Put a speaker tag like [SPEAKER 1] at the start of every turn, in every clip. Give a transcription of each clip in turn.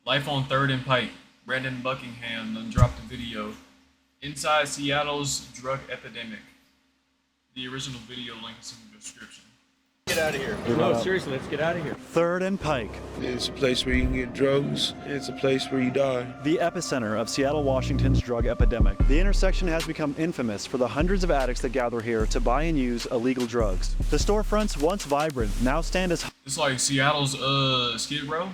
[SPEAKER 1] Life on 3rd and Pike. Brandon Buckingham then dropped a video. Inside Seattle's drug epidemic. The original video link is in the description.
[SPEAKER 2] Get out of here. No, seriously, let's get out of here.
[SPEAKER 3] 3rd and Pike.
[SPEAKER 4] It's a place where you can get drugs. It's a place where you die.
[SPEAKER 3] The epicenter of Seattle, Washington's drug epidemic. The intersection has become infamous for the hundreds of addicts that gather here to buy and use illegal drugs. The storefronts, once vibrant, now stand as
[SPEAKER 1] It's like Seattle's Skid Row.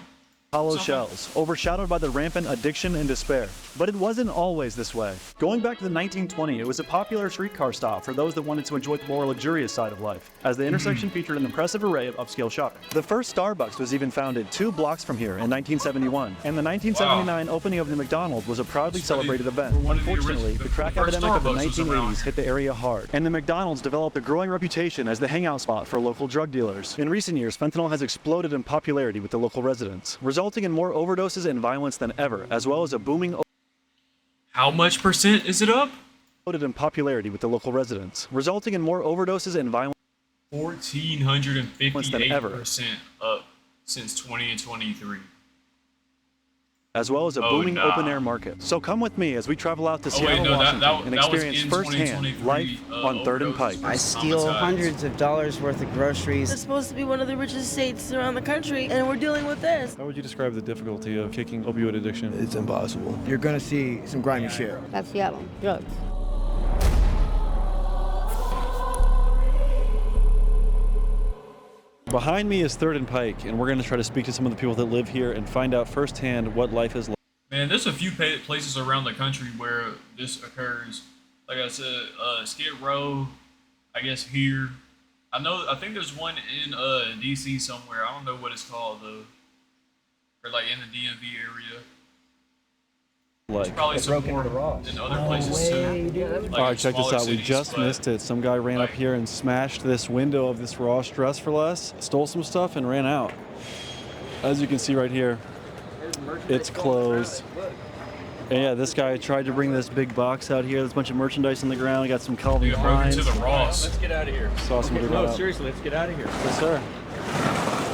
[SPEAKER 3] hollow shells, overshadowed by the rampant addiction and despair. But it wasn't always this way. Going back to the 1920s, it was a popular streetcar stop for those that wanted to enjoy the more luxurious side of life, as the intersection featured an impressive array of upscale shopping. The first Starbucks was even founded 2 blocks from here in 1971, and the 1979 opening of the McDonald's was a proudly celebrated event. Unfortunately, the crack epidemic of the 1980s hit the area hard, and the McDonald's developed a growing reputation as the hangout spot for local drug dealers. In recent years, fentanyl has exploded in popularity with the local residents, resulting in more overdoses and violence than ever, as well as a booming
[SPEAKER 1] How much percent is it up?
[SPEAKER 3] in popularity with the local residents, resulting in more overdoses and violence than ever.
[SPEAKER 1] 1,458% up since 2023.
[SPEAKER 3] As well as a booming open-air market. So come with me as we travel out to Seattle, Washington, and experience firsthand life on 3rd and Pike.
[SPEAKER 5] I steal hundreds of dollars worth of groceries.
[SPEAKER 6] It's supposed to be one of the richest states around the country, and we're dealing with this.
[SPEAKER 7] How would you describe the difficulty of kicking opioid addiction?
[SPEAKER 4] It's impossible.
[SPEAKER 8] You're gonna see some grimy shit.
[SPEAKER 9] That's Seattle. Drugs.
[SPEAKER 3] Behind me is 3rd and Pike, and we're going to try to speak to some of the people that live here and find out firsthand what life is like.
[SPEAKER 1] Man, there's a few places around the country where this occurs. Like I said, Skid Row, I guess here. I think there's one in DC somewhere. I don't know what it's called though. Or like in the DMV area. There's probably some more in other places too. Like
[SPEAKER 3] Alright, check this out. We
[SPEAKER 1] cities,
[SPEAKER 3] just missed it. Some guy ran up here and smashed this window of this Ross Dress for Less, stole some stuff, and ran out. As you can see right here, it's closed. And yeah, this guy tried to bring this big box out here. There's a bunch of merchandise on the ground. We got some Calvin
[SPEAKER 1] Dude, broke
[SPEAKER 3] Kleins.
[SPEAKER 1] into the Ross.
[SPEAKER 2] Let's get out of here.
[SPEAKER 3] Saw some dude
[SPEAKER 2] No,
[SPEAKER 3] out.
[SPEAKER 2] seriously, let's get out of here.
[SPEAKER 3] Yes, sir.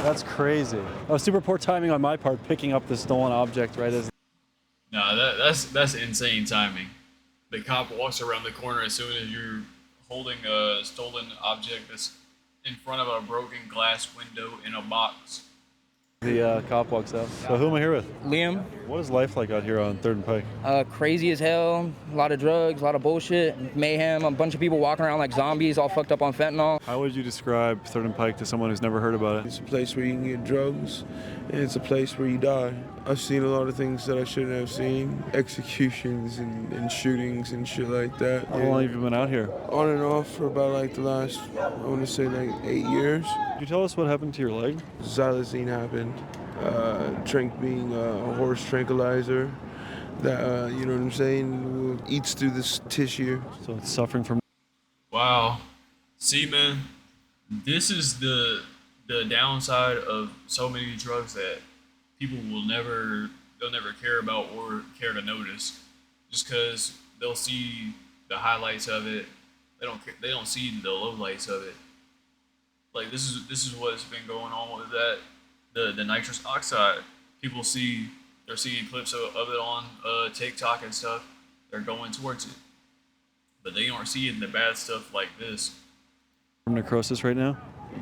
[SPEAKER 3] That's crazy. Oh, super poor timing on my part picking up the stolen object right as.
[SPEAKER 1] Nah, that's insane timing. The cop walks around the corner as soon as you're holding a stolen object that's in front of a broken glass window in a box.
[SPEAKER 3] The cop walks out. So who am I here with?
[SPEAKER 5] Liam,
[SPEAKER 3] What is life like out here on 3rd and Pike?
[SPEAKER 5] crazy as hell. A lot of drugs, a lot of bullshit, mayhem. A bunch of people walking around like zombies, all fucked up on fentanyl.
[SPEAKER 3] How would you describe 3rd and Pike to someone who's never heard about it?
[SPEAKER 4] It's a place where you can get drugs, and it's a place where you die. I've seen a lot of things that I shouldn't have seen. Executions and shootings and shit like that.
[SPEAKER 3] How long have you been out here?
[SPEAKER 4] On and off for about like the last, I want to say like 8 years.
[SPEAKER 3] Could you tell us what happened to your leg?
[SPEAKER 4] Xylazine happened. Being a horse tranquilizer that, you know what I'm saying, eats through this tissue.
[SPEAKER 3] So it's suffering from.
[SPEAKER 1] Wow. See, man, this is the downside of so many drugs that people they'll never care about or care to notice, just because they'll see the highlights of it. They don't see the lowlights of it. Like this is what's been going on with that. The nitrous oxide. They're seeing clips of it on TikTok and stuff. They're going towards it, but they aren't seeing the bad stuff like this.
[SPEAKER 3] Necrosis right now?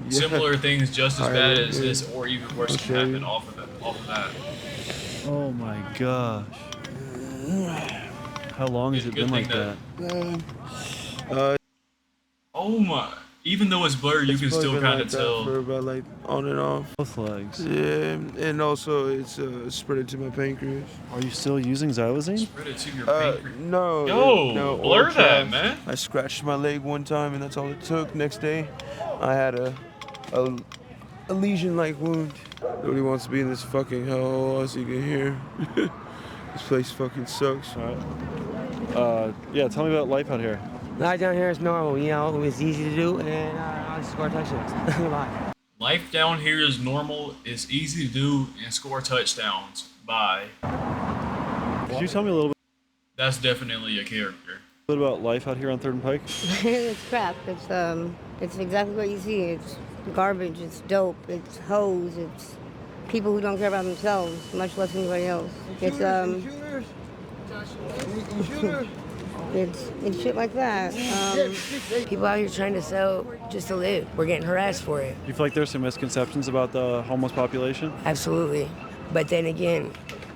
[SPEAKER 1] Similar things just as bad as this, or even worse, can
[SPEAKER 4] Okay.
[SPEAKER 1] happen off of that.
[SPEAKER 3] Oh my gosh. How long has it
[SPEAKER 1] Good
[SPEAKER 3] been like
[SPEAKER 1] thing
[SPEAKER 3] that?
[SPEAKER 1] Oh my! Even though it's blurred, you can still kind of tell.
[SPEAKER 4] For about like on and off.
[SPEAKER 3] Both legs.
[SPEAKER 4] Yeah, and also it's spread it to my pancreas.
[SPEAKER 3] Are you still using xylazine?
[SPEAKER 1] Spread it to your pancreas.
[SPEAKER 4] No.
[SPEAKER 1] Yo,
[SPEAKER 4] no,
[SPEAKER 1] blur
[SPEAKER 4] oil
[SPEAKER 1] that,
[SPEAKER 4] traps.
[SPEAKER 1] man.
[SPEAKER 4] I scratched my leg one time, and that's all it took. Next day, I had a lesion-like wound. Nobody wants to be in this fucking hellhole, as you can hear. This place fucking sucks.
[SPEAKER 3] Yeah, tell me about life out here.
[SPEAKER 5] Life down here is normal, you know, it's easy to do, and I score touchdowns.
[SPEAKER 1] Life down here is normal. It's easy to do and score touchdowns. Bye.
[SPEAKER 3] Could you tell me a little
[SPEAKER 1] That's definitely a character.
[SPEAKER 3] bit about life out here on 3rd and Pike?
[SPEAKER 9] It's crap. It's exactly what you see. It's garbage. It's dope. It's hoes. It's people who don't care about themselves, much less anybody else. It's it's shit like that.
[SPEAKER 6] People out here trying to sell just to live. We're getting harassed for it.
[SPEAKER 3] You feel like there's some misconceptions about the homeless population?
[SPEAKER 6] Absolutely. But then again,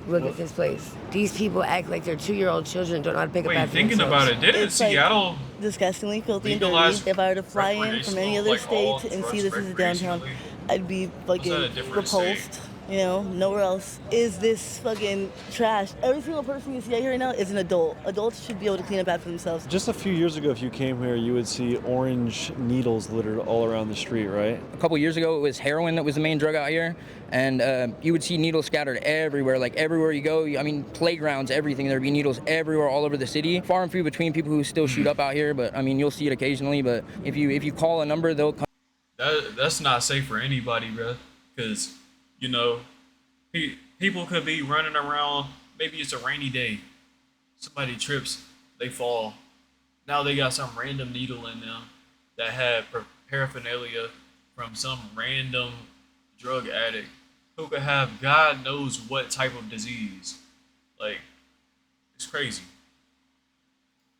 [SPEAKER 6] look at this place. These people act like their 2-year-old children don't know how to pick up
[SPEAKER 1] Wait,
[SPEAKER 6] after
[SPEAKER 1] thinking
[SPEAKER 6] themselves.
[SPEAKER 1] about it, didn't
[SPEAKER 10] It's like
[SPEAKER 1] Seattle
[SPEAKER 10] disgustingly filthy and dirty.
[SPEAKER 1] legalize
[SPEAKER 10] If I were to fly in from any other
[SPEAKER 1] all
[SPEAKER 10] state and see
[SPEAKER 1] drugs
[SPEAKER 10] this as a downtown,
[SPEAKER 1] recreationally?
[SPEAKER 10] I'd be fucking
[SPEAKER 1] Was that a different
[SPEAKER 10] repulsed.
[SPEAKER 1] state?
[SPEAKER 10] You know, nowhere else is this fucking trash. Every single person you see out here right now is an adult. Adults should be able to clean up after themselves.
[SPEAKER 7] Just a few years ago, if you came here, you would see orange needles littered all around the street, right?
[SPEAKER 5] A couple years ago, it was heroin that was the main drug out here, and you would see needles scattered everywhere. Like everywhere you go, I mean, playgrounds, everything. There'd be needles everywhere, all over the city. Far and few between people who still shoot up out here, but I mean, you'll see it occasionally. But if you call a number, they'll come.
[SPEAKER 1] That's not safe for anybody, bro. Because, you know, people could be running around. Maybe it's a rainy day. Somebody trips, they fall. Now they got some random needle in them that had paraphernalia from some random drug addict who could have God knows what type of disease. Like, it's crazy.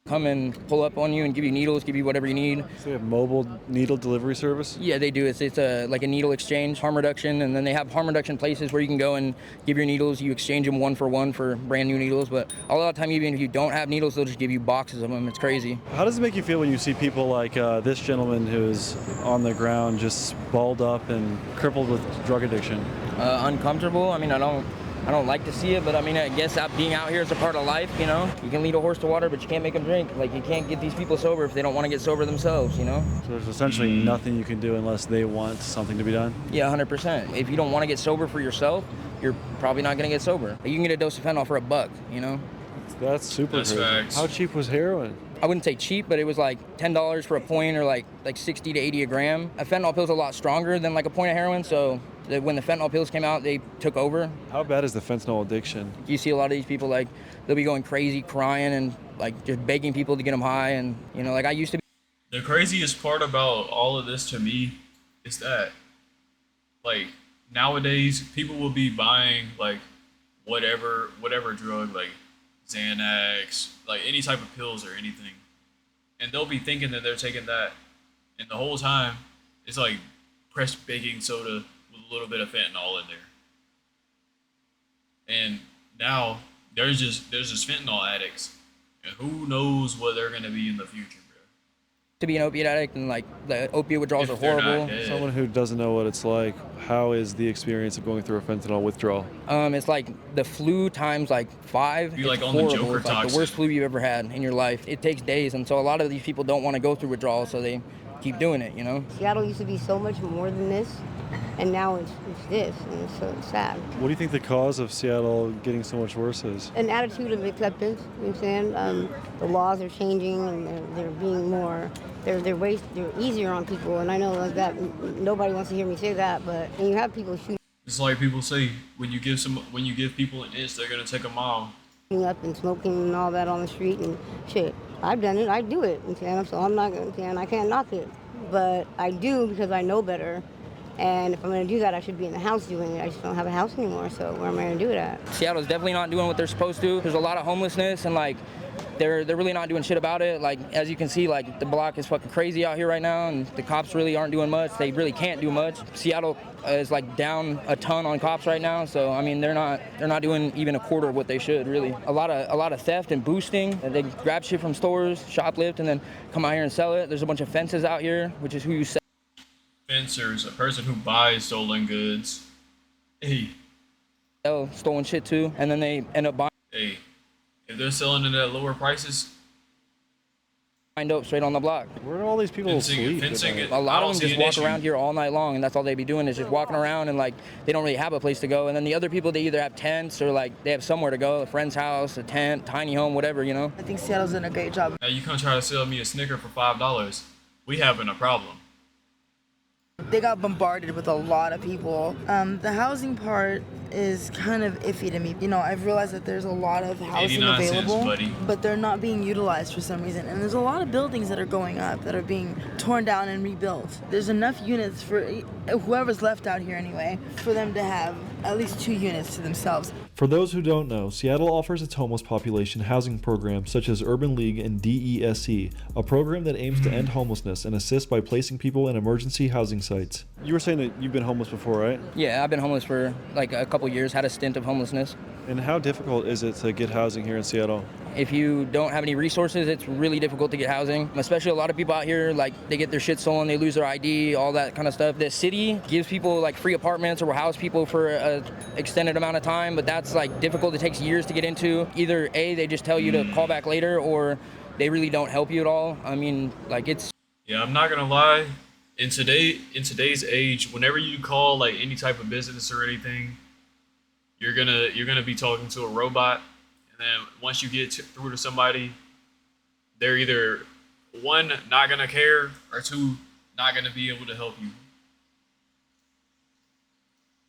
[SPEAKER 5] Come and pull up on you and give you needles, give you whatever you need.
[SPEAKER 7] So they have mobile needle delivery service?
[SPEAKER 5] Yeah, they do. It's like a needle exchange, harm reduction, and then they have harm reduction places where you can go and give your needles. You exchange them 1 for 1 for brand new needles. But a lot of the time, even if you don't have needles, they'll just give you boxes of them. It's crazy.
[SPEAKER 3] How does it make you feel when you see people like this gentleman who's on the ground just balled up and crippled with drug addiction?
[SPEAKER 5] Uncomfortable. I mean, I don't like to see it, but I mean, I guess being out here is a part of life, you know? You can lead a horse to water, but you can't make them drink. Like, you can't get these people sober if they don't want to get sober themselves, you know?
[SPEAKER 3] So there's essentially nothing you can do unless they want something to be done?
[SPEAKER 5] Yeah, 100%. If you don't want to get sober for yourself, you're probably not going to get sober. You can get a dose of fentanyl for $1, you know?
[SPEAKER 7] That's super
[SPEAKER 1] That's
[SPEAKER 7] crazy.
[SPEAKER 1] facts.
[SPEAKER 7] How cheap was heroin?
[SPEAKER 5] I wouldn't say cheap, but it was like $10 for a point or like 60 to 80 a gram. A fentanyl pill's a lot stronger than like a point of heroin, so when the fentanyl pills came out, they took over.
[SPEAKER 7] How bad is the fentanyl addiction?
[SPEAKER 5] You see a lot of these people, like, they'll be going crazy, crying, and like just begging people to get them high. And, you know, like I used to be.
[SPEAKER 1] The craziest part about all of this to me is that, like, nowadays people will be buying like whatever drug, like Xanax, like any type of pills or anything, and they'll be thinking that they're taking that, and the whole time it's like pressed baking soda with a little bit of fentanyl in there. And now there's just fentanyl addicts, and who knows what they're gonna be in the future, bro.
[SPEAKER 5] To be an opiate addict, and like the opiate withdrawals
[SPEAKER 1] If
[SPEAKER 5] are
[SPEAKER 1] they're not
[SPEAKER 5] horrible.
[SPEAKER 1] dead.
[SPEAKER 7] Someone who doesn't know what it's like, how is the experience of going through a fentanyl withdrawal?
[SPEAKER 5] It's like the flu times like 5.
[SPEAKER 1] You're
[SPEAKER 5] It's
[SPEAKER 1] like on the
[SPEAKER 5] horrible.
[SPEAKER 1] Joker
[SPEAKER 5] It's like the
[SPEAKER 1] toxin.
[SPEAKER 5] worst flu you've ever had in your life. It takes days, and so a lot of these people don't want to go through withdrawals, so they keep doing it, you know?
[SPEAKER 9] Seattle used to be so much more than this, and now it's this, and it's so sad.
[SPEAKER 7] What do you think the cause of Seattle getting so much worse is?
[SPEAKER 9] An attitude of acceptance, you know what I'm saying? The laws are changing, and they're being more, they're easier on people, and I know like that nobody wants to hear me say that, but and you have people shooting
[SPEAKER 1] It's like people say, when you give people an inch, they're gonna take a mile.
[SPEAKER 9] up and smoking and all that on the street and shit. I've done it, I do it, you know what I'm saying? So I'm not gonna, and I can't knock it, but I do because I know better. And if I'm going to do that, I should be in the house doing it. I just don't have a house anymore, so where am I going to do it at?
[SPEAKER 5] Seattle's definitely not doing what they're supposed to. There's a lot of homelessness, and like they're really not doing shit about it. Like, as you can see, like the block is fucking crazy out here right now, and the cops really aren't doing much. They really can't do much. Seattle is like down a ton on cops right now, so I mean they're not doing even a quarter of what they should, really. A lot of theft and boosting. They grab shit from stores, shoplift, and then come out here and sell it. There's a bunch of fences out here, which is who you sell.
[SPEAKER 1] Fencers, a person who buys stolen goods. Hey,
[SPEAKER 5] Stolen shit too, and then they end up buying
[SPEAKER 1] if they're selling it at lower prices,
[SPEAKER 5] dope straight on the block.
[SPEAKER 7] Where do all these people sleep?
[SPEAKER 1] fencing it.
[SPEAKER 5] A lot
[SPEAKER 1] I
[SPEAKER 5] of
[SPEAKER 1] don't
[SPEAKER 5] them
[SPEAKER 1] see
[SPEAKER 5] just
[SPEAKER 1] an
[SPEAKER 5] walk
[SPEAKER 1] issue.
[SPEAKER 5] around here all night long, and that's all they be doing is just walking around, and like they don't really have a place to go. And then the other people, they either have tents or like they have somewhere to go, a friend's house, a tent, tiny home, whatever, you know.
[SPEAKER 10] I think Seattle's doing a great job.
[SPEAKER 1] Now you come try to sell me a Snicker for $5. We having a problem.
[SPEAKER 10] They got bombarded with a lot of people. The housing part is kind of iffy to me. You know, I've realized that there's a lot of housing
[SPEAKER 1] 89 cents,
[SPEAKER 10] available,
[SPEAKER 1] buddy.
[SPEAKER 10] but they're not being utilized for some reason. And there's a lot of buildings that are going up that are being torn down and rebuilt. There's enough units for whoever's left out here anyway, for them to have at least 2 units to themselves.
[SPEAKER 7] For those who don't know, Seattle offers its homeless population housing programs such as Urban League and DESE, a program that aims to end homelessness and assist by placing people in emergency housing sites.
[SPEAKER 3] You were saying that you've been homeless before, right?
[SPEAKER 5] Yeah, I've been homeless for like a couple years, had a stint of homelessness.
[SPEAKER 3] And how difficult is it to get housing here in Seattle?
[SPEAKER 5] If you don't have any resources, it's really difficult to get housing. Especially a lot of people out here, like they get their shit stolen, they lose their ID, all that kind of stuff. The city gives people like free apartments or will house people for an extended amount of time, but that's like difficult. It takes years to get into. Either A, they just tell you to call back later, or they really don't help you at all. I mean, like it's...
[SPEAKER 1] Yeah, I'm not gonna lie. In today's age, whenever you call like any type of business or anything, you're gonna be talking to a robot. And then once you get through to somebody, they're either one, not gonna care, or two, not gonna be able to help you.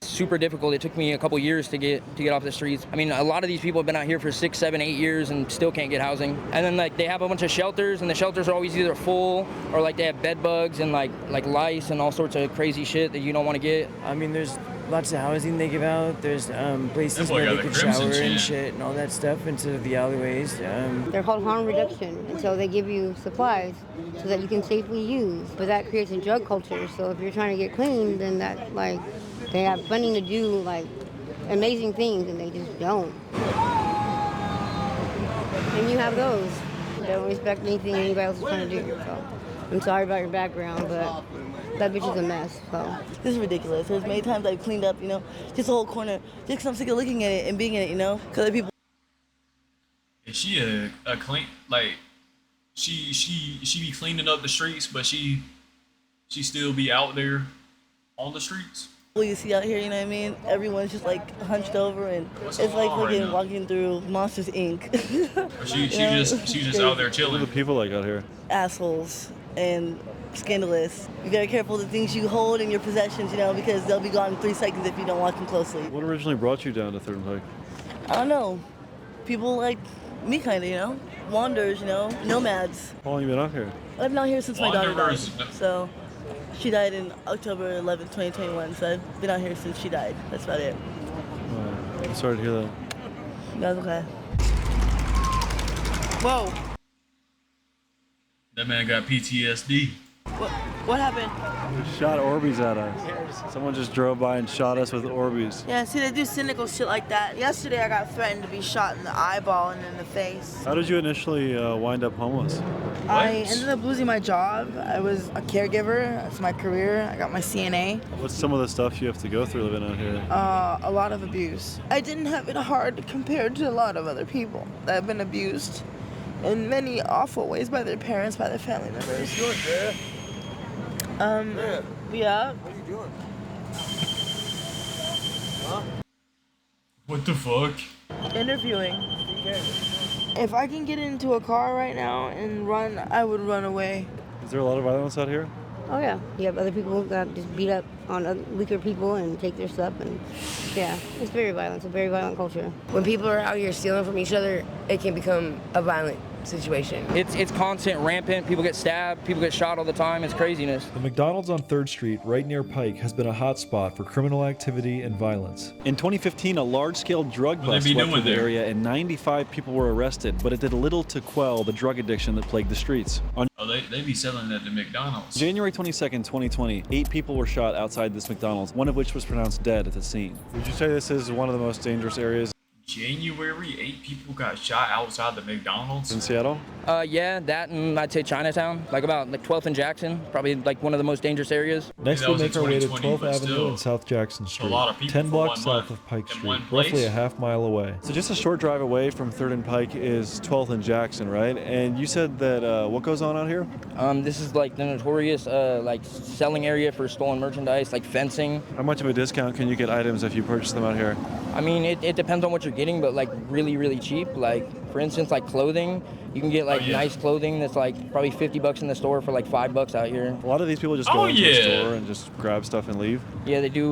[SPEAKER 5] Super difficult. It took me a couple years to get off the streets. I mean, a lot of these people have been out here for 6, 7, 8 years and still can't get housing. And then like they have a bunch of shelters, and the shelters are always either full or like they have bed bugs and like lice and all sorts of crazy shit that you don't want to get.
[SPEAKER 11] I mean, there's lots of housing they give out. There's places where they can shower and shit and all that stuff into the alleyways.
[SPEAKER 9] They're called harm reduction, and so they give you supplies so that you can safely use. But that creates a drug culture. So if you're trying to get clean, then that like they have funding to do like amazing things, and they just don't. And you have those that don't respect anything anybody else is trying to do. So I'm sorry about your background, but that bitch is a mess. So
[SPEAKER 12] this is ridiculous. There's many times I've cleaned up, just a whole corner, just because I'm sick of looking at it and being in it, because other people.
[SPEAKER 1] Is she a clean, like she be cleaning up the streets, but she still be out there on the streets?
[SPEAKER 12] What you see out here, you know what I mean? Everyone's just like hunched over, and
[SPEAKER 1] What's
[SPEAKER 12] it's like
[SPEAKER 1] right
[SPEAKER 12] fucking walking through Monsters Inc.
[SPEAKER 1] She just out there chilling.
[SPEAKER 3] What are the people like out here?
[SPEAKER 12] Assholes and scandalous. You gotta be careful the things you hold in your possessions, because they'll be gone in 3 seconds if you don't watch them closely.
[SPEAKER 3] What originally brought you down to 3rd and Pike?
[SPEAKER 12] I don't know. People like me, kind of, wanderers, nomads.
[SPEAKER 3] How long have you been out here?
[SPEAKER 12] I've been out here since my daughter died.
[SPEAKER 1] Wanderers.
[SPEAKER 12] So she died in October 11th, 2021. So I've been out here since she died. That's about it.
[SPEAKER 3] I'm sorry to hear that.
[SPEAKER 12] That's okay. Whoa.
[SPEAKER 1] That man got PTSD.
[SPEAKER 12] What happened?
[SPEAKER 3] They shot Orbeez at us. Someone just drove by and shot us with Orbeez.
[SPEAKER 10] Yeah, see, they do cynical shit like that. Yesterday, I got threatened to be shot in the eyeball and in the face.
[SPEAKER 3] How did you initially wind up homeless?
[SPEAKER 10] I ended up losing my job. I was a caregiver. That's my career. I got my CNA.
[SPEAKER 3] What's some of the stuff you have to go through living out here?
[SPEAKER 10] A lot of abuse. I didn't have it hard compared to a lot of other people that have been abused in many awful ways by their parents, by their family members.
[SPEAKER 13] What are you doing, Dad?
[SPEAKER 10] Yeah.
[SPEAKER 13] What are you doing? Huh?
[SPEAKER 1] What the fuck?
[SPEAKER 10] Interviewing. If I can get into a car right now and run, I would run away.
[SPEAKER 3] Is there a lot of violence out here?
[SPEAKER 9] oh yeah, you have other people that just beat up on weaker people and take their stuff, and yeah, it's very violent. It's a very violent culture.
[SPEAKER 6] When people are out here stealing from each other, it can become a violent situation.
[SPEAKER 5] It's constant, rampant. People get stabbed, people get shot all the time. It's craziness.
[SPEAKER 7] The McDonald's on 3rd Street, right near Pike, has been a hot spot for criminal activity and violence.
[SPEAKER 3] In 2015, a large-scale drug bust swept through the area and 95 people were arrested, but it did little to quell the drug addiction that plagued the streets. On
[SPEAKER 1] they be selling that to McDonald's.
[SPEAKER 3] January 22nd, 2020, 8 people were shot outside this McDonald's, one of which was pronounced dead at the scene. Would you say this is one of the most dangerous areas
[SPEAKER 1] January, 8 people got shot outside the McDonald's
[SPEAKER 3] in Seattle?
[SPEAKER 5] Yeah, that and I'd say Chinatown, like 12th and Jackson, probably like one of the most dangerous areas.
[SPEAKER 7] Next, we'll make our way to 12th Avenue and South Jackson Street, 10 blocks south of Pike Street, roughly a half-mile away. So just a short drive away from 3rd and Pike is 12th and Jackson, right? And you said that what goes on out here?
[SPEAKER 5] This is like the notorious selling area for stolen merchandise, like fencing.
[SPEAKER 3] How much of a discount can you get items if you purchase them out here?
[SPEAKER 5] I mean, it depends on what you're getting, but like really, really cheap. Like for instance, like clothing, you can get like nice clothing that's like probably $50 in the store for like $5 out here.
[SPEAKER 3] A lot of these people just go into a store and just grab stuff and leave.
[SPEAKER 5] Yeah, they do.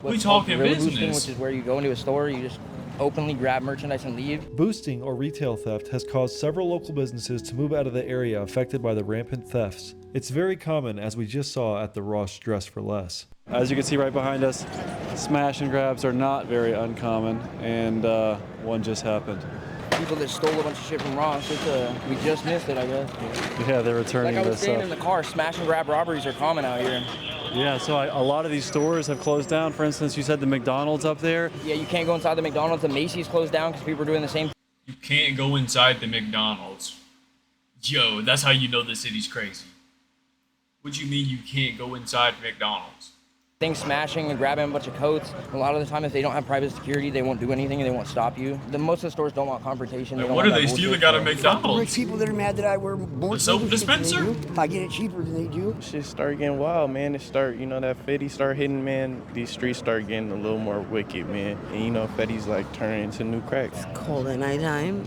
[SPEAKER 1] We talking business,
[SPEAKER 5] boosting, which is where you go into a store, you just openly grab merchandise and leave.
[SPEAKER 7] Boosting or retail theft has caused several local businesses to move out of the area affected by the rampant thefts. It's very common, as we just saw at the Ross Dress for Less.
[SPEAKER 3] As you can see right behind us, smash and grabs are not very uncommon, and one just happened.
[SPEAKER 5] People that stole a bunch of shit from Ross, we just missed it, I guess.
[SPEAKER 3] Yeah, they're returning
[SPEAKER 5] like I was
[SPEAKER 3] this
[SPEAKER 5] saying
[SPEAKER 3] stuff.
[SPEAKER 5] in the car, smash and grab robberies are common out here.
[SPEAKER 3] Yeah, so a lot of these stores have closed down. For instance, you said the McDonald's up there.
[SPEAKER 5] Yeah, you can't go inside the McDonald's. The Macy's closed down because people are doing the same.
[SPEAKER 1] You can't go inside the McDonald's. Yo, that's how you know the city's crazy. What do you mean you can't go inside McDonald's?
[SPEAKER 5] Things smashing and grabbing a bunch of coats. A lot of the time, if they don't have private security, they won't do anything and they won't stop you. Most of the stores don't want confrontation.
[SPEAKER 1] Like, what are they stealing out of McDonald's?
[SPEAKER 8] Rich people that are mad that I wear more
[SPEAKER 1] the soap dispenser?
[SPEAKER 8] I get it cheaper than they do.
[SPEAKER 14] Shit start getting wild, man. It start, that Fetty start hitting, man. These streets start getting a little more wicked, man. And Fetty's like turning into new cracks.
[SPEAKER 15] It's cold at nighttime.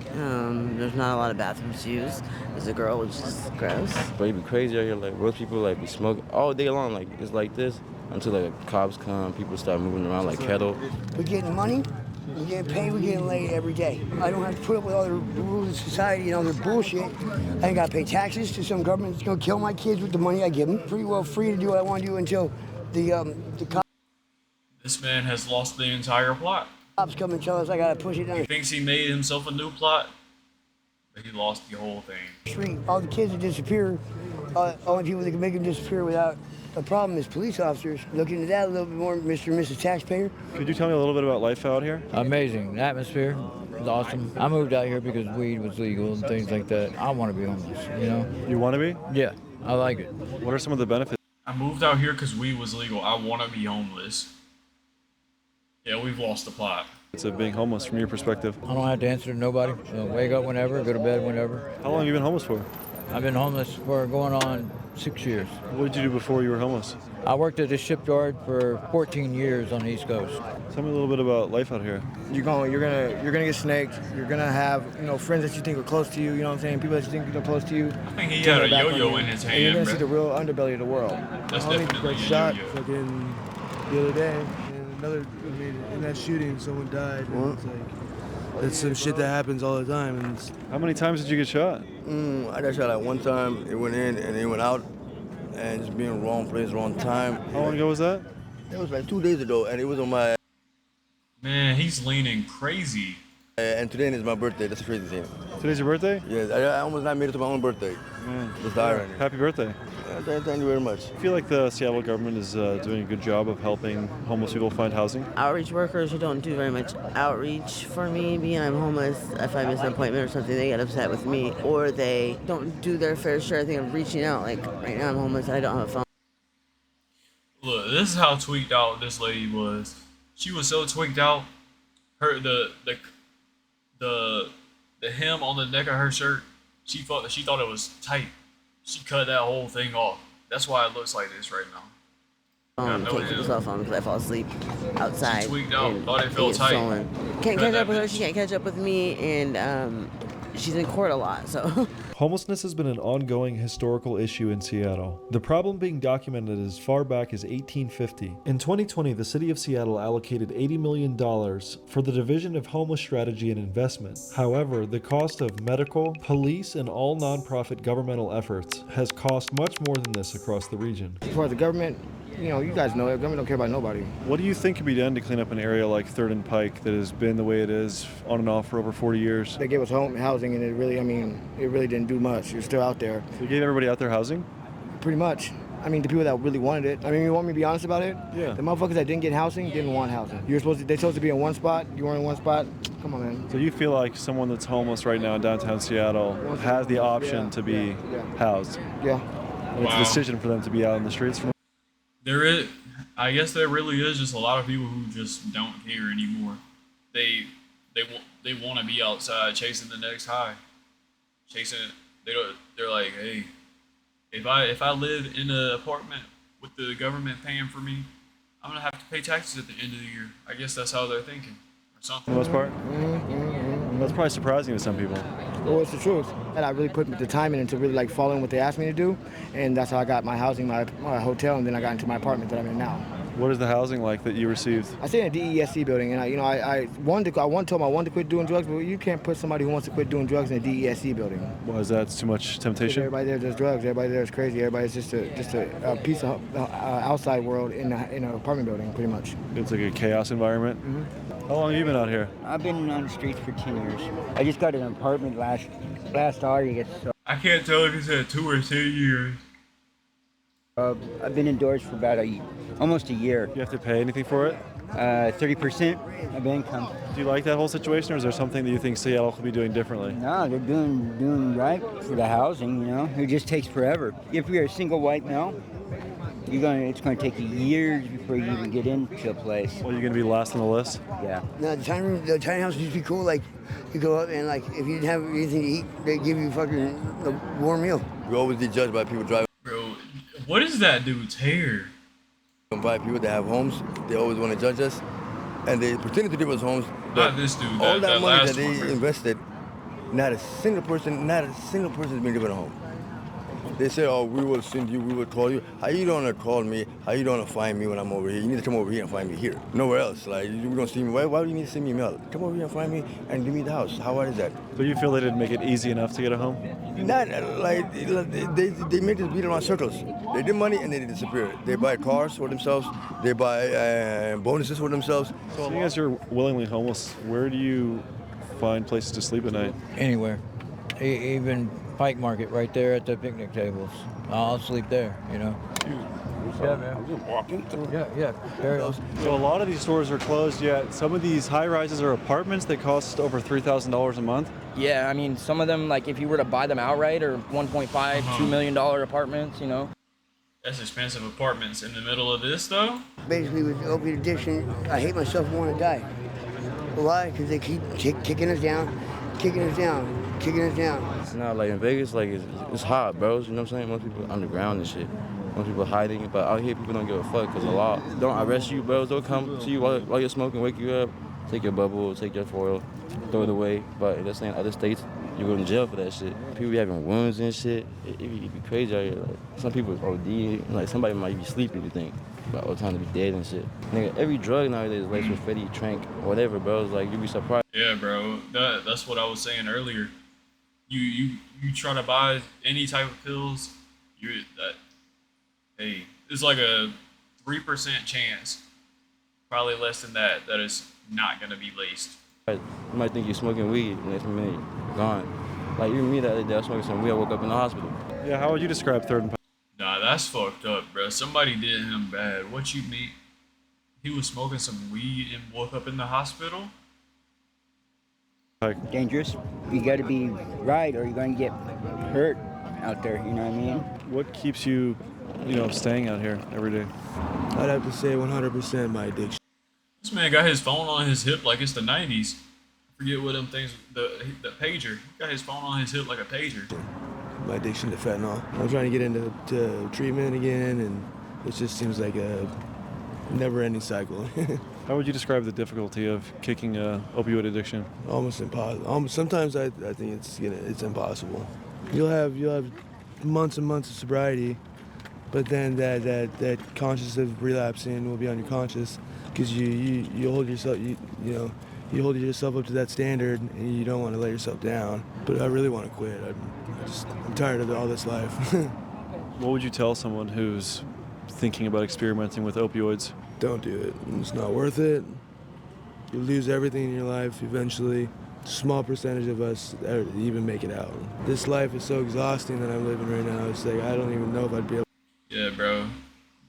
[SPEAKER 15] There's not a lot of bathrooms to use. There's a girl, which is gross.
[SPEAKER 16] But it be crazy out here. Like, most people be smoking all day long. Like, it's like this. Until the cops come, people start moving around like cattle.
[SPEAKER 8] We're getting money, we're getting paid, we're getting laid every day. I don't have to put up with all the rules of society, their bullshit. I ain't gotta pay taxes to some government that's gonna kill my kids with the money I give them. Pretty well free to do what I want to do until the cops.
[SPEAKER 1] This man has lost the entire plot.
[SPEAKER 8] Cops come and tell us I gotta push it down.
[SPEAKER 1] He thinks he made himself a new plot, but he lost the whole thing.
[SPEAKER 8] Street, all the kids that disappear, only people that can make them disappear without a problem is police officers. Look into that a little bit more, Mr. and Mrs. Taxpayer.
[SPEAKER 3] Could you tell me a little bit about life out here?
[SPEAKER 17] Amazing. The atmosphere is awesome. I moved out here because weed was legal and things like that. I want to be homeless,
[SPEAKER 3] You want to be?
[SPEAKER 17] Yeah, I like it.
[SPEAKER 3] What are some of the benefits?
[SPEAKER 1] I moved out here because weed was legal. I want to be homeless. Yeah, we've lost the plot.
[SPEAKER 3] It's being homeless from your perspective.
[SPEAKER 17] I don't have to answer to nobody. Wake up whenever, go to bed whenever.
[SPEAKER 3] How long have you been homeless for?
[SPEAKER 17] I've been homeless for going on 6 years.
[SPEAKER 3] What did you do before you were homeless?
[SPEAKER 17] I worked at a shipyard for 14 years on the East Coast.
[SPEAKER 3] Tell me a little bit about life out here.
[SPEAKER 8] You're gonna get snaked. You're gonna have friends that you think are close to you. You know what I'm saying? People that you think are close to you.
[SPEAKER 1] I think he had a yo-yo in his hand.
[SPEAKER 8] And you're gonna
[SPEAKER 1] bro.
[SPEAKER 8] see the real underbelly of the world.
[SPEAKER 1] That's
[SPEAKER 4] I
[SPEAKER 1] definitely
[SPEAKER 4] got
[SPEAKER 1] a
[SPEAKER 4] shot
[SPEAKER 1] yo-yo.
[SPEAKER 4] fucking the other day, and in that shooting, someone died. And it's like, that's some shit that happens all the time. And
[SPEAKER 3] How many times did you get shot?
[SPEAKER 18] I got shot one time. It went in and it went out, and just being wrong place, wrong time.
[SPEAKER 3] How long ago was that?
[SPEAKER 18] It was like 2 days ago, and it was on my.
[SPEAKER 1] Man, he's leaning crazy.
[SPEAKER 18] And today is my birthday. That's the crazy thing.
[SPEAKER 3] Today's your birthday?
[SPEAKER 18] Yes, I almost not made it to my own birthday.
[SPEAKER 3] Man,
[SPEAKER 18] just died right now.
[SPEAKER 3] Happy birthday.
[SPEAKER 18] Thank you very much.
[SPEAKER 3] I feel like the Seattle government is doing a good job of helping homeless people find housing.
[SPEAKER 15] Outreach workers who don't do very much outreach for me, being I'm homeless, if I miss an appointment or something, they get upset with me, or they don't do their fair share, I think, of reaching out. Like, right now I'm homeless and I don't have a phone.
[SPEAKER 1] Look, this is how tweaked out this lady was. She was so tweaked out. The hem on the neck of her shirt, she thought it was tight. She cut that whole thing off. That's why it looks like this right now.
[SPEAKER 15] Can't keep a cell phone because I fall asleep outside.
[SPEAKER 1] She tweaked out. Thought it felt
[SPEAKER 15] it's
[SPEAKER 1] tight.
[SPEAKER 15] stolen. Can't catch up with her. She can't catch up with me, and she's in court a lot. So.
[SPEAKER 7] Homelessness has been an ongoing historical issue in Seattle, the problem being documented as far back as 1850. In 2020, the city of Seattle allocated $80 million for the Division of Homeless Strategy and Investment. However, the cost of medical, police, and all nonprofit governmental efforts has cost much more than this across the region.
[SPEAKER 8] For the government, you guys know it. Government don't care about nobody.
[SPEAKER 3] What do you think could be done to clean up an area like 3rd and Pike that has been the way it is on and off for over 40 years?
[SPEAKER 8] They gave us housing, and it really didn't do much. It's still out there.
[SPEAKER 3] They gave everybody out there housing?
[SPEAKER 8] Pretty much. The people that really wanted it. You want me to be honest about it?
[SPEAKER 3] Yeah.
[SPEAKER 8] The motherfuckers that didn't get housing didn't want housing. They're supposed to be in one spot. You weren't in one spot. Come on, man.
[SPEAKER 3] So you feel like someone that's homeless right now in downtown Seattle has the option to be housed?
[SPEAKER 8] Yeah.
[SPEAKER 3] And it's a decision for them to be out in the streets?
[SPEAKER 1] I guess there really is just a lot of people who just don't care anymore. They want to be outside chasing the next high, They're like, hey, if I live in an apartment with the government paying for me, I'm gonna have to pay taxes at the end of the year. I guess that's how they're thinking, or something.
[SPEAKER 3] For the most part. That's probably surprising to some people.
[SPEAKER 8] Well, it's the truth. And I really put the time in to really following what they asked me to do, and that's how I got my housing, my hotel, and then I got into my apartment that I'm in now.
[SPEAKER 7] What is the housing like that you received?
[SPEAKER 19] I stay in a DESC building, and I wanted to quit doing drugs, but you can't put somebody who wants to quit doing drugs in a DESC building.
[SPEAKER 7] Why is that? It's too much temptation?
[SPEAKER 19] Everybody there does drugs. Everybody there is crazy. Everybody's just a piece of outside world in an apartment building, pretty much.
[SPEAKER 7] It's like a chaos environment.
[SPEAKER 19] Mm-hmm.
[SPEAKER 7] How long have you been out here?
[SPEAKER 20] I've been on the streets for 10 years. I just got an apartment last August. So
[SPEAKER 1] I can't tell if it's at 2 or 10 years.
[SPEAKER 20] I've been indoors for about almost a year.
[SPEAKER 7] You have to pay anything for it?
[SPEAKER 20] 30% of income.
[SPEAKER 7] Do you like that whole situation, or is there something that you think Seattle could be doing differently?
[SPEAKER 20] No, they're doing right for the housing. It just takes forever. If you're a single white male, it's going to take you years before you even get into a place.
[SPEAKER 7] Well, you're going to be last on the list?
[SPEAKER 20] Yeah.
[SPEAKER 8] No, the tiny house used to be cool. Like, you go up and, like, if you didn't have anything to eat, they give you fucking a warm meal.
[SPEAKER 18] We always get judged by people driving.
[SPEAKER 1] Bro, what is that dude's hair?
[SPEAKER 18] By people that have homes, they always want to judge us, and they pretend to give us homes.
[SPEAKER 1] Not this dude.
[SPEAKER 18] All that money
[SPEAKER 1] last
[SPEAKER 18] that they
[SPEAKER 1] one,
[SPEAKER 18] invested, not a single person has been given a home. They say, "Oh, we will send you, we will call you." How you don't call me? How you don't find me when I'm over here? You need to come over here and find me here, nowhere else. Like, you don't see me. Why do you need to send me a mail? Come over here and find me and give me the house. How hard is that?
[SPEAKER 7] So you feel they didn't make it easy enough to get a home?
[SPEAKER 18] Not like they make us beat around circles. They did money and they disappear. They buy cars for themselves. They buy bonuses for themselves.
[SPEAKER 7] So you guys are willingly homeless. Where do you find places to sleep at night?
[SPEAKER 17] Anywhere, even Pike Market right there at the picnic tables. I'll sleep there. Yeah, man.
[SPEAKER 18] I'm just walking through.
[SPEAKER 17] Yeah. Very well.
[SPEAKER 7] So a lot of these stores are closed yet. Some of these high-rises are apartments that cost over $3,000 a month.
[SPEAKER 5] Yeah, I mean, some of them, like, if you were to buy them outright, are $1.5, $2 million apartments,
[SPEAKER 1] That's expensive apartments in the middle of this, though?
[SPEAKER 8] Basically, with opiate addiction, I hate myself and want to die. Why? Because they keep kicking us down.
[SPEAKER 16] It's not like in Vegas, like it's hot, bros. You know what I'm saying? Most people underground and shit. Most people hiding, but out here people don't give a fuck because the law don't arrest you, bros. They'll come to you while you're smoking, wake you up, take your bubble, take your foil, throw it away. But that's in other states, you go to jail for that shit. People be having wounds and shit. It be crazy out here. Like, some people OD, like somebody might be sleepy, you think. But all the time to be dead and shit. Nigga, every drug nowadays is laced with Fetty, Trank, whatever, bro. It's like, you be surprised.
[SPEAKER 1] Yeah, bro. That's what I was saying earlier. You try to buy any type of pills, it's like a 3% chance, probably less than that it's not gonna be laced.
[SPEAKER 16] You might think you're smoking weed, next minute, gone. Like, even me the other day, I was smoking some weed, I woke up in the hospital.
[SPEAKER 7] Yeah, how would you describe Third and Pike?
[SPEAKER 1] Nah, that's fucked up, bro. Somebody did him bad. What you mean? He was smoking some weed and woke up in the hospital?
[SPEAKER 20] Dangerous. You got to be right, or you're going to get hurt out there. You know what I mean?
[SPEAKER 7] What keeps you, staying out here every day?
[SPEAKER 4] I'd have to say 100% my addiction.
[SPEAKER 1] This man got his phone on his hip like it's the 90s. I forget what them things, the pager. He got his phone on his hip like a pager.
[SPEAKER 4] My addiction to fentanyl. I'm trying to get into treatment again, and it just seems like a never-ending cycle.
[SPEAKER 7] How would you describe the difficulty of kicking opioid addiction?
[SPEAKER 4] Almost impossible. Sometimes I think it's impossible. You'll have months and months of sobriety, but then that conscious of relapsing will be on your conscience because you hold yourself you hold yourself up to that standard and you don't want to let yourself down. But I really want to quit. I'm tired of all this life.
[SPEAKER 7] What would you tell someone who's thinking about experimenting with opioids?
[SPEAKER 4] Don't do it. It's not worth it. You lose everything in your life eventually. Small percentage of us even make it out. This life is so exhausting that I'm living right now. It's like I don't even know if I'd be able.
[SPEAKER 1] Yeah, bro.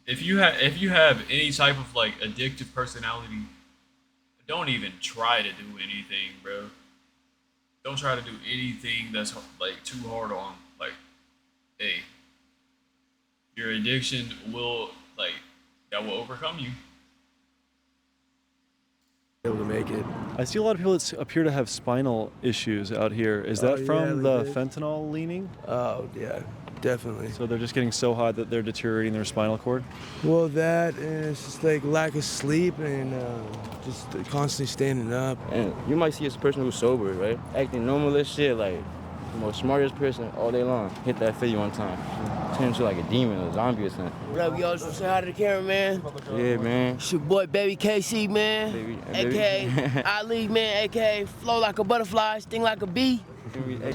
[SPEAKER 1] If you have any type of like addictive personality, don't even try to do anything, bro. Don't try to do anything that's like too hard on. Like, hey, your addiction will that will overcome you.
[SPEAKER 4] Able to make it.
[SPEAKER 7] I see a lot of people that appear to have spinal issues out here. Is that from the fentanyl leaning?
[SPEAKER 4] Oh, yeah, definitely.
[SPEAKER 7] So they're just getting so high that they're deteriorating their spinal cord?
[SPEAKER 4] Well, that and it's just like lack of sleep and just constantly standing up.
[SPEAKER 16] And you might see a person who's sober, right? Acting normal as shit, like the most smartest person all day long. Hit that 50 one time. Turn into like a demon, a zombie or something.
[SPEAKER 13] What up, y'all? Just say hi to the camera, man.
[SPEAKER 16] Yeah, man.
[SPEAKER 13] It's your boy, Baby KC, man.
[SPEAKER 16] Baby.
[SPEAKER 13] AKA Ali, man. AKA flow like a butterfly, sting like a bee.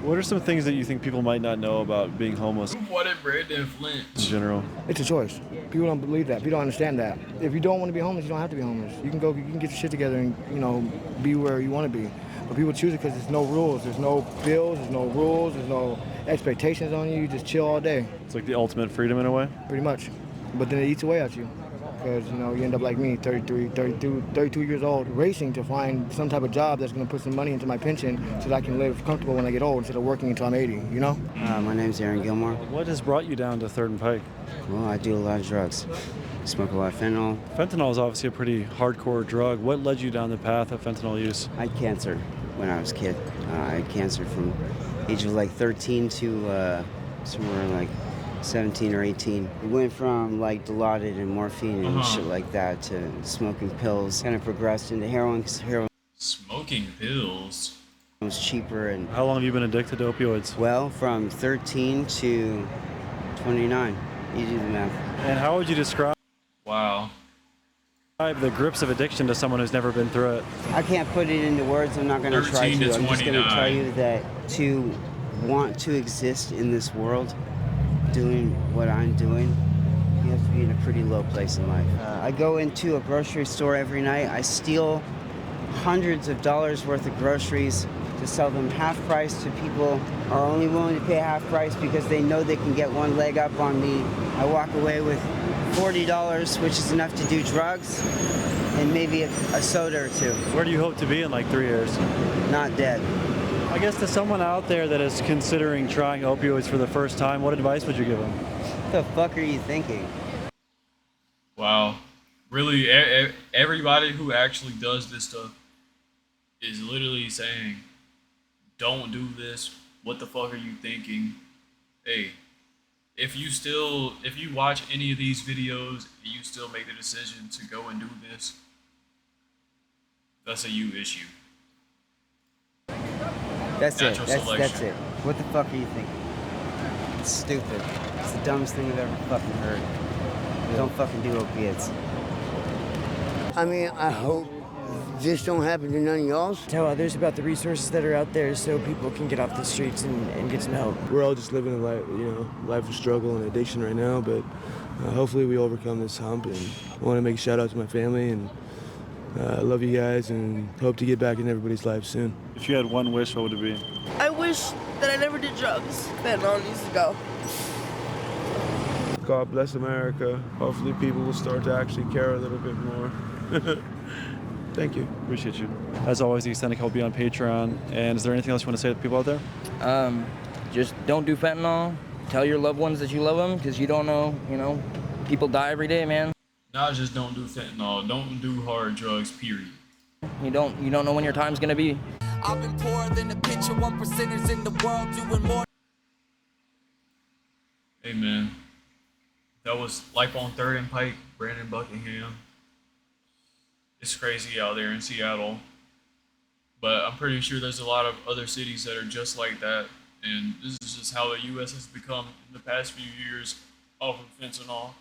[SPEAKER 7] What are some things that you think people might not know about being homeless
[SPEAKER 1] What it Brandon Flint
[SPEAKER 7] in general?
[SPEAKER 19] It's a choice. People don't believe that. People don't understand that. If you don't want to be homeless, you don't have to be homeless. You can get your shit together and, be where you want to be. But people choose it because there's no rules. There's no bills, there's no rules, there's no expectations on you. You just chill all day.
[SPEAKER 7] It's like the ultimate freedom in a way?
[SPEAKER 19] Pretty much. But then it eats away at you. Because, you end up like me, 32 years old, racing to find some type of job that's going to put some money into my pension so that I can live comfortable when I get old instead of working until I'm 80,
[SPEAKER 20] My name's Aaron Gilmore.
[SPEAKER 7] What has brought you down to 3rd and Pike?
[SPEAKER 20] Well, I do a lot of drugs. Smoke a lot of fentanyl.
[SPEAKER 7] Fentanyl is obviously a pretty hardcore drug. What led you down the path of fentanyl use?
[SPEAKER 20] I had cancer when I was a kid. I had cancer from age of like 13 to somewhere like 17 or 18. It went from like Dilaudid and morphine and shit like that to smoking pills. Kind of progressed into heroin because heroin
[SPEAKER 1] Smoking pills?
[SPEAKER 20] was cheaper. And
[SPEAKER 7] how long have you been addicted to opioids?
[SPEAKER 20] Well, from 13 to 29. You do the math.
[SPEAKER 7] And how would you describe
[SPEAKER 1] Wow.
[SPEAKER 7] the grips of addiction to someone who's never been through it?
[SPEAKER 20] I can't put it into words. I'm not going to try to. I'm just going to tell you that to want to exist in this world, doing what I'm doing, you have to be in a pretty low place in life. I go into a grocery store every night. I steal hundreds of dollars worth of groceries to sell them half price to people who are only willing to pay half price because they know they can get one leg up on me. I walk away with $40, which is enough to do drugs and maybe a soda or two.
[SPEAKER 7] Where do you hope to be in like 3 years?
[SPEAKER 20] Not dead.
[SPEAKER 7] I guess to someone out there that is considering trying opioids for the first time, what advice would you give them?
[SPEAKER 20] What the fuck are you thinking?
[SPEAKER 1] Wow. Really, everybody who actually does this stuff is literally saying, don't do this. What the fuck are you thinking? Hey, if you watch any of these videos and you still make the decision to go and do this, that's a you issue.
[SPEAKER 20] That's it.
[SPEAKER 1] Natural
[SPEAKER 20] That's
[SPEAKER 1] selection.
[SPEAKER 20] it. What the fuck are you thinking? It's stupid. It's the dumbest thing I've ever fucking heard. Don't fucking do opiates.
[SPEAKER 8] I mean, I hope this don't happen to none of y'all.
[SPEAKER 11] Tell others about the resources that are out there so people can get off the streets and get some help.
[SPEAKER 4] We're all just living a life, life of struggle and addiction right now, but hopefully we overcome this hump. And I want to make a shout out to my family, and I love you guys and hope to get back in everybody's life soon.
[SPEAKER 7] If you had one wish, what would it be?
[SPEAKER 10] I wish that I never did drugs. Fentanyl needs to go.
[SPEAKER 4] God bless America. Hopefully people will start to actually care a little bit more. Thank you.
[SPEAKER 7] Appreciate you. As always, the Extended will be on Patreon. And is there anything else you want to say to the people out there?
[SPEAKER 5] Just don't do fentanyl. Tell your loved ones that you love them because you don't know, people die every day, man.
[SPEAKER 1] Not just don't do fentanyl. Don't do hard drugs, period.
[SPEAKER 5] You don't know when your time's gonna be.
[SPEAKER 21] I've been poorer than the picture, 1%ers in the world doing more.
[SPEAKER 1] Hey man, that was Life on 3rd and Pike, Brandon Buckingham. It's crazy out there in Seattle, but I'm pretty sure there's a lot of other cities that are just like that, and this is just how the U.S. has become in the past few years off of fentanyl.